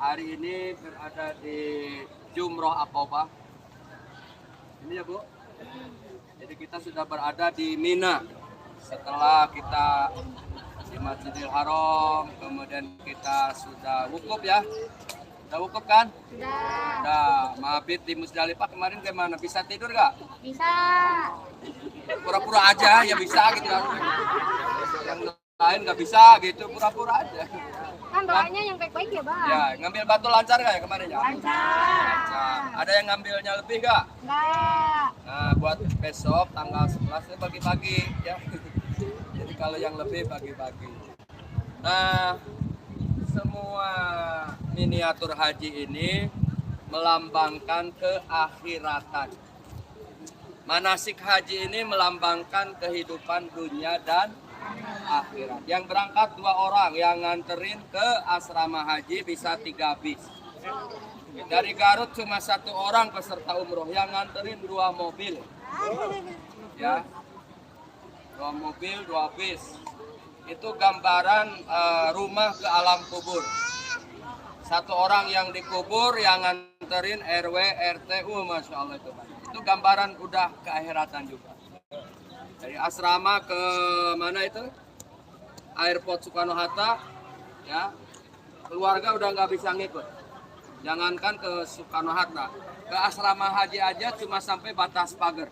hari ini berada di Jumroh Aqobah. Ini ya Bu. Jadi kita sudah berada di Mina. Setelah kita di Masjidil Haram, kemudian kita sudah wukuf ya. Sudah wukuf kan? Sudah. Mabit di Musdalifah kemarin gimana? Bisa tidur gak? Bisa. Pura-pura aja ya bisa gitu kan. Yang lain nggak bisa gitu, pura-pura aja. Kan doanya yang baik-baik ya Bang? Ya, ngambil batu lancar gak ya kemarin ya? Lancar. Lancar. Ada yang ngambilnya lebih gak? Enggak. Nah, buat besok tanggal 11 itu bagi-bagi ya. Jadi kalau yang lebih bagi-bagi. Nah, semua miniatur haji ini melambangkan keakhiratan. Manasik haji ini melambangkan kehidupan dunia dan akhirat. Yang berangkat 2 orang, yang nganterin ke asrama haji bisa 3 bis. Dari Garut cuma 1 orang peserta umroh, yang nganterin 2 mobil. Ya, 2 mobil, 2 bis. Itu gambaran rumah ke alam kubur. 1 orang yang dikubur, yang nganterin RW, RT, Masya Allah itu. Itu gambaran udah keakhiratan juga. Dari asrama ke mana itu? Airport Soekarno-Hatta, ya. Keluarga udah nggak bisa ngikut. Jangankan ke Soekarno-Hatta, ke asrama haji aja cuma sampai batas pagar.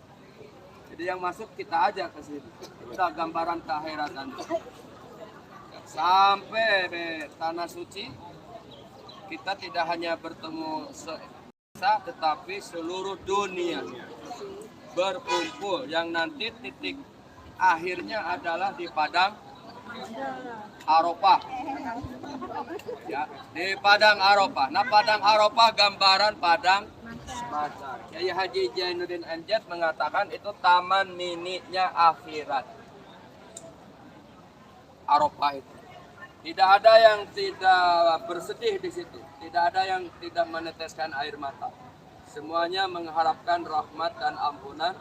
Jadi yang masuk kita aja ke sini. Udah gambaran keakhiratan. Sampai di tanah suci, kita tidak hanya bertemu tetapi seluruh dunia berkumpul, yang nanti titik akhirnya adalah di Padang Arafah. Ya, di Padang Arafah. Nah, Padang Arafah gambaran padang mahsyar. Kiai Haji Jainuddin MZ mengatakan itu taman mininya akhirat. Arafah itu. Tidak ada yang tidak bersedih di situ. Tidak ada yang tidak meneteskan air mata. Semuanya mengharapkan rahmat dan ampunan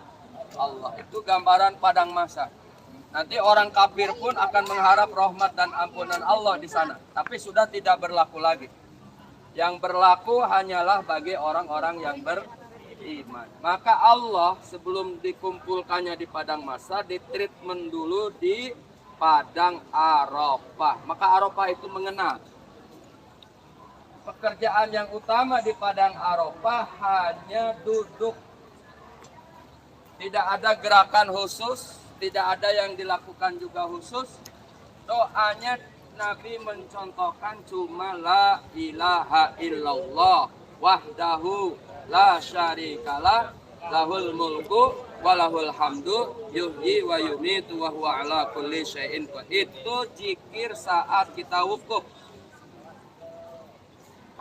Allah. Itu gambaran padang mahsyar. Nanti orang kafir pun akan mengharap rahmat dan ampunan Allah di sana. Tapi sudah tidak berlaku lagi. Yang berlaku hanyalah bagi orang-orang yang beriman. Maka Allah sebelum dikumpulkannya di padang mahsyar, ditreatment dulu di Padang Arafah. Maka Arafah itu mengenal. Pekerjaan yang utama di Padang Arafah hanya duduk. Tidak ada gerakan khusus, tidak ada yang dilakukan juga khusus. Doanya Nabi mencontohkan cuma la ilaha illallah wahdahu la syarikalah lahul mulku walahul hamdu yuhyi wa yumitu wa huwa ala kulli syai'in qadir. Itu zikir saat kita wukuf.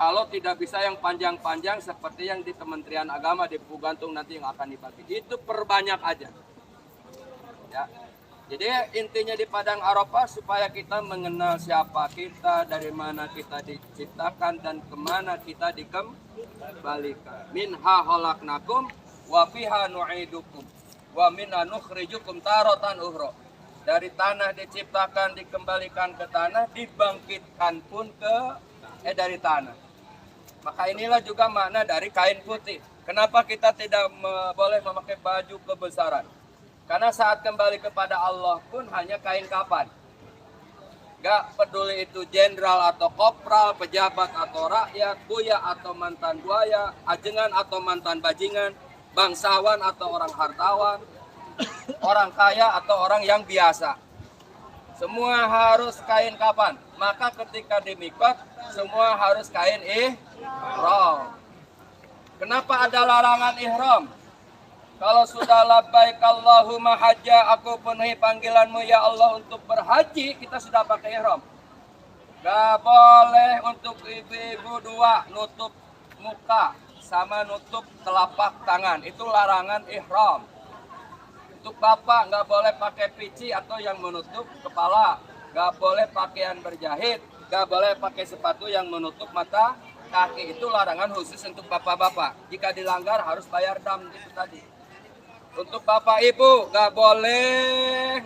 Kalau tidak bisa yang panjang-panjang seperti yang di Kementerian Agama di buku gantung nanti yang akan dibagi, itu perbanyak aja. Ya. Jadi intinya di Padang Arafah supaya kita mengenal siapa kita, dari mana kita diciptakan dan kemana kita dikembalikan. Minha khalaqnakum wa fiha nu'idukum wa minha nukhrijukum taratan ukhra. Dari tanah diciptakan, dikembalikan ke tanah, dibangkitkan pun dari tanah. Maka inilah juga makna dari kain putih. Kenapa kita tidak boleh memakai baju kebesaran? Karena saat kembali kepada Allah pun hanya kain kapan. Gak peduli itu jenderal atau kopral, pejabat atau rakyat, buaya atau mantan buaya, ajengan atau mantan bajingan, bangsawan atau orang hartawan, orang kaya atau orang yang biasa. Semua harus kain kapan. Maka ketika di mikot, semua harus kain ihram. Kenapa ada larangan ihram? Kalau sudah labbaik Allahumma hajja, aku penuhi panggilanmu ya Allah untuk berhaji, kita sudah pakai ihram. Gak boleh untuk ibu-ibu 2 nutup muka sama nutup telapak tangan. Itu larangan ihram. Untuk bapak nggak boleh pakai pici atau yang menutup kepala, nggak boleh pakaian berjahit, nggak boleh pakai sepatu yang menutup mata kaki. Itu larangan khusus untuk bapak-bapak. Jika dilanggar harus bayar dam itu tadi. Untuk bapak ibu nggak boleh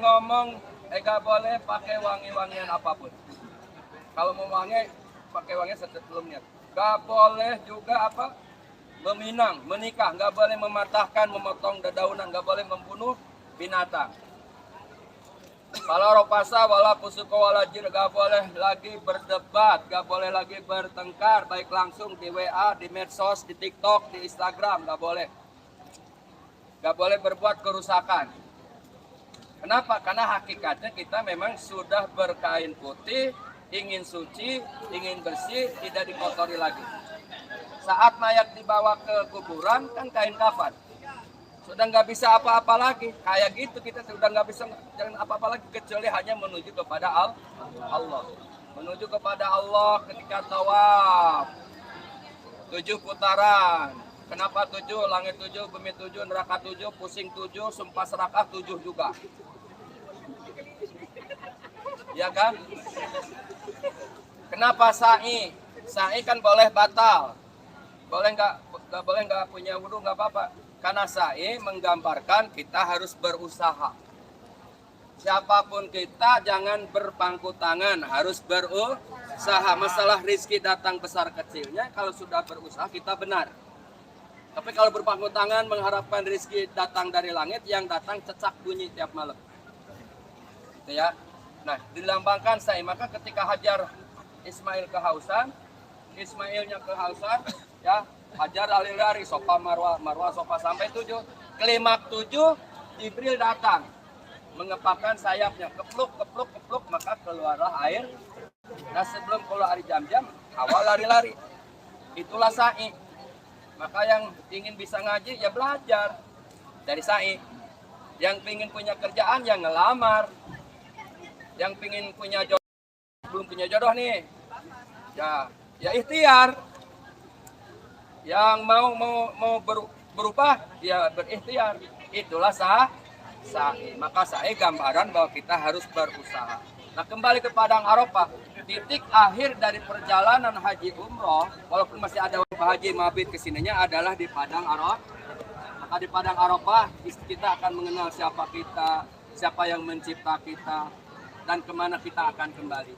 nggak boleh pakai wangi-wangian apapun. Kalau mau wangi pakai wangi sebelum niat. Nggak boleh juga apa? Menikah, nggak boleh mematahkan, memotong dedaunan, nggak boleh membunuh binatang. Kalau ropasa wala pusuko wala jin, nggak boleh lagi berdebat, nggak boleh lagi bertengkar, baik langsung di WA, di medsos, di TikTok, di Instagram, nggak boleh. Nggak boleh berbuat kerusakan. Kenapa? Karena hakikatnya kita memang sudah berkain putih, ingin suci, ingin bersih, tidak dikotori lagi. Saat mayat dibawa ke kuburan, kan kain kafan. Sudah nggak bisa apa-apa lagi. Kayak gitu kita sudah nggak bisa jangan apa-apa lagi kecuali hanya menuju kepada Allah. Menuju kepada Allah ketika tawaf. 7 putaran. Kenapa 7? Langit 7, bumi 7, neraka 7, pusing 7, sumpah serakah 7 juga. Ya kan? Kenapa sa'i? Sa'i kan boleh batal. Boleh nggak punya wudu nggak apa-apa. Karena sa'i menggambarkan kita harus berusaha. Siapapun kita jangan berpangku tangan, harus berusaha. Masalah rizki datang besar kecilnya, kalau sudah berusaha kita benar. Tapi kalau berpangku tangan mengharapkan rizki datang dari langit, yang datang cecak bunyi tiap malam. Itu ya. Nah, dilambangkan sa'i. Maka ketika Hajar Ismail kehausan, Ismailnya kehausan, ya Hajar lari-lari, sofa marwah, marwah sofa sampai 7. Kelimak 7, Jibril datang, mengepakkan sayapnya, kepluk, maka keluarlah air. Nah sebelum keluar air jam-jam, awal lari-lari. Itulah sa'i. Maka yang ingin bisa ngaji, ya belajar dari sa'i. Yang ingin punya kerjaan, ya ngelamar. Yang ingin punya jodoh, belum punya jodoh nih, ya ikhtiar. Yang mau berubah, ya berikhtiar. Itulah sa'i. Maka sa'i gambaran bahwa kita harus berusaha. Nah kembali ke Padang Arafah, titik akhir dari perjalanan haji umroh, walaupun masih ada haji mabit kesininya adalah di Padang Arafah. Maka di Padang Arafah kita akan mengenal siapa kita, siapa yang mencipta kita, dan kemana kita akan kembali.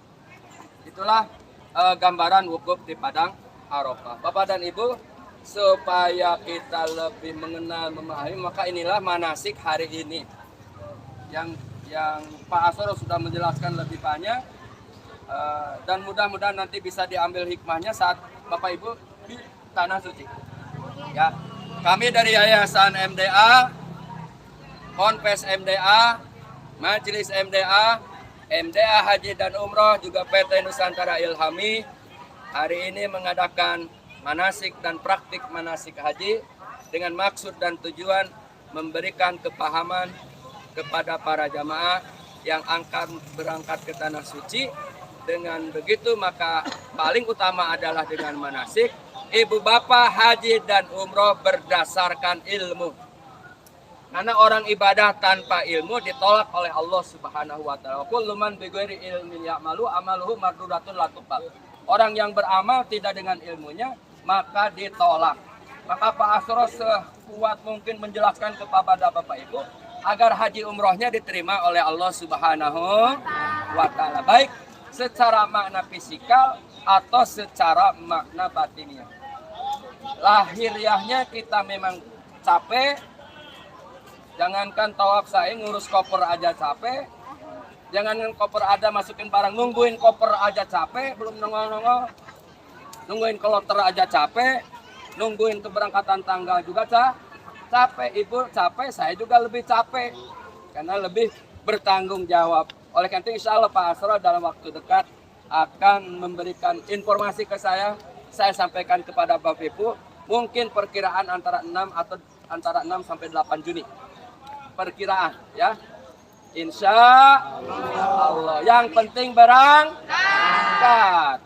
Itulah gambaran wukuf di Padang Arafah. Bapak dan Ibu, supaya kita lebih mengenal, memahami, maka inilah manasik hari ini yang Pak Asoro sudah menjelaskan lebih banyak, dan mudah-mudahan nanti bisa diambil hikmahnya saat Bapak Ibu di Tanah Suci. Ya, kami dari Yayasan MDA, Ponpes MDA, Majelis MDA, MDA Haji dan Umroh, juga PT Nusantara Ilhami hari ini mengadakan manasik dan praktik manasik haji dengan maksud dan tujuan memberikan kepahaman kepada para jamaah yang akan berangkat ke Tanah Suci. Dengan begitu maka paling utama adalah dengan manasik. Ibu bapak haji dan umroh berdasarkan ilmu. Karena orang ibadah tanpa ilmu ditolak oleh Allah Subhanahu wa taala. Kullu man bighairi ilmin ya'malu amaluhu mardudatun la tuqbal. Orang yang beramal tidak dengan ilmunya maka ditolak. Maka Pak Asro sekuat mungkin menjelaskan kepada Bapak Ibu agar haji umrohnya diterima oleh Allah Subhanahu wa taala, baik secara makna fisikal atau secara makna batinnya. Lahiriahnya kita memang capek, jangankan tawaf sa'i, ngurus koper aja capek. Jangankan koper ada masukin barang, nungguin koper aja capek, belum nongol-nongol. Nungguin kloter aja capek, nungguin keberangkatan tanggal juga capek. Ibu capek, saya juga lebih capek karena lebih bertanggung jawab. Oleh karena itu insya Allah Pak Asro dalam waktu dekat akan memberikan informasi ke saya sampaikan kepada Bapak Ibu, mungkin perkiraan antara 6 sampai 8 Juni. Perkiraan ya. Insya Allah. Yang penting berangkat.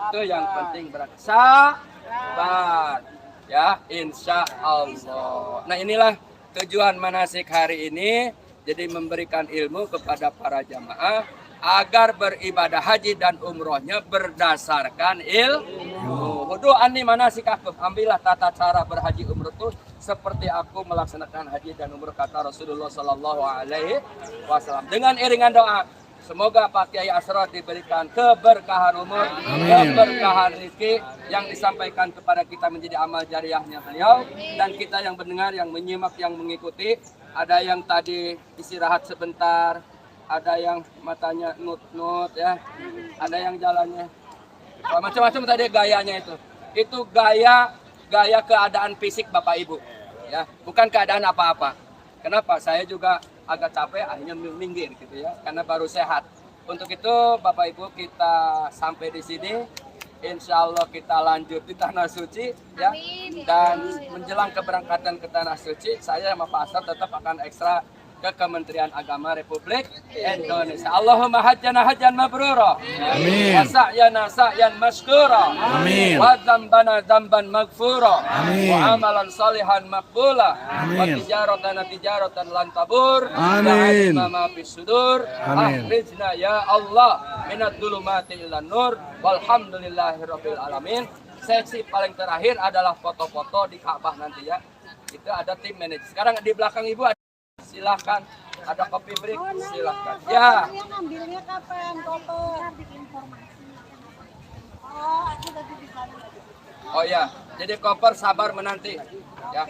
Itu yang penting berangkat. Sabar. Ya, insya Allah. Nah inilah tujuan manasik hari ini. Jadi memberikan ilmu kepada para jamaah agar beribadah haji dan umrohnya berdasarkan ilmu. Doani manasikakum, ambillah tata cara berhaji umroh itu seperti aku melaksanakan haji dan umroh, kata Rasulullah Sallallahu Alaihi Wasallam. Dengan iringan doa, Semoga Pak Kiai Asror diberikan keberkahan umur, keberkahan rezeki yang disampaikan kepada kita menjadi amal jariahnya beliau, dan kita yang mendengar, yang menyimak, yang mengikuti. Ada yang tadi istirahat sebentar, ada yang matanya nut-nut ya, ada yang jalannya macam-macam tadi gayanya itu gaya keadaan fisik Bapak Ibu ya, bukan keadaan apa-apa. Kenapa? Saya juga agak capek, akhirnya minggir gitu ya, karena baru sehat. Untuk itu Bapak Ibu, kita sampai di sini. Insya Allah kita lanjut di Tanah Suci ya. Dan menjelang keberangkatan ke Tanah Suci, saya sama Pak Asad tetap akan ekstra ke Kementerian Agama Republik Indonesia. Allahumma hajjana hajjan mabrura. Amin. Wa sa'yana sa'yan mashkura. Amin. Wa dzambana dzamban maghfura. Amin. Wa amalan salihan maqbula. Wa Amin. tijaratan lan tabur. Amin. Wa ma fis sudur. Amin. Akhrijna ya Allah minad dhulumati ilan nur. Walhamdulillahirabbil alamin. Seksi paling terakhir adalah foto-foto di Ka'bah nanti ya. Itu ada tim manajer. Sekarang di belakang Ibu ada, silakan, ada kopi break, silakan. Ya. Ngambilnya kapan? Koper. Oh, aku tadi di sana. Oh ya, jadi koper sabar menanti. Ya.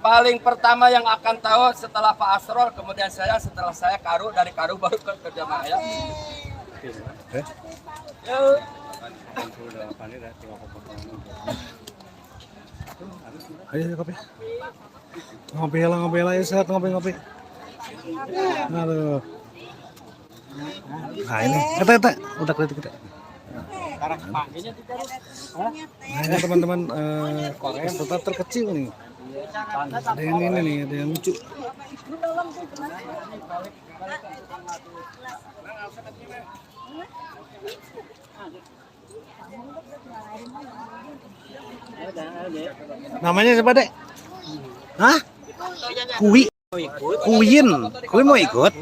Paling pertama yang akan tahu setelah Pak Asror, kemudian saya, setelah saya Karu, dari Karu baru ke jamaah ya. Yuk. Ayo kopi. Ngopi lah ya, sehat ngopi. Aduh. Nah ini, kita udah kelihatan kita. Nah ini teman-teman, peserta terkecil nih. Ada yang ini nih, ada yang lucu. Namanya siapa, Dek? Hah? Kuyin mau ikut?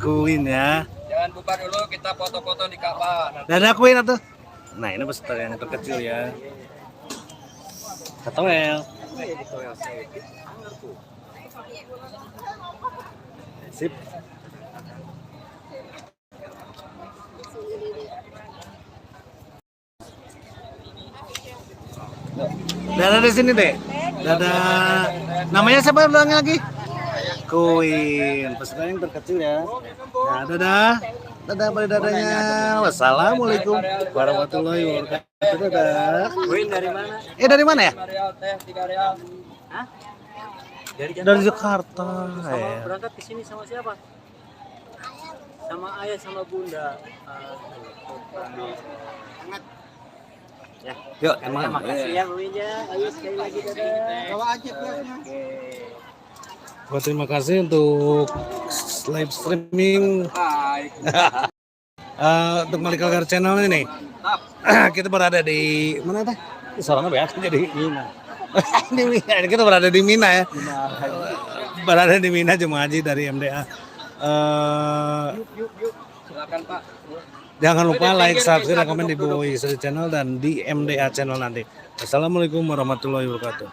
Kuyin ya. Jangan bubar dulu, kita foto-foto di Ka'bah. Dadah Kuyin atau? Nah ini peserta yang terkecil ya. Katoel. Sip. Dadah di sini deh. Dadah. Namanya siapa bilangnya lagi? Kuyin. Peserta yang terkecil ya. Nah, dadah. Dadah pada dadanya. Wassalamualaikum warahmatullahi wabarakatuh. Dadah. Kuyin dari mana? Dari mana ya? 5 real teh, 3 real. Hah? Dari Dari Jakarta. Sama berangkat ke sini sama siapa? Sama ayah sama bunda. Ya. Yuk, Terima kasih ya Bu Winja. Ayo sekali lagi dadah. Bawa aja Gua terima kasih untuk live streaming Baik. untuk Malik Algar Channel ini. Kita berada di mana teh? Suaranya beak jadi Mina. Di Mina. Kita berada di Mina ya. Berada di Mina jemaah haji dari MDA. Silakan Pak. Jangan lupa like, subscribe, dan komen di bawah channel dan di MDA channel nanti. Assalamualaikum warahmatullahi wabarakatuh.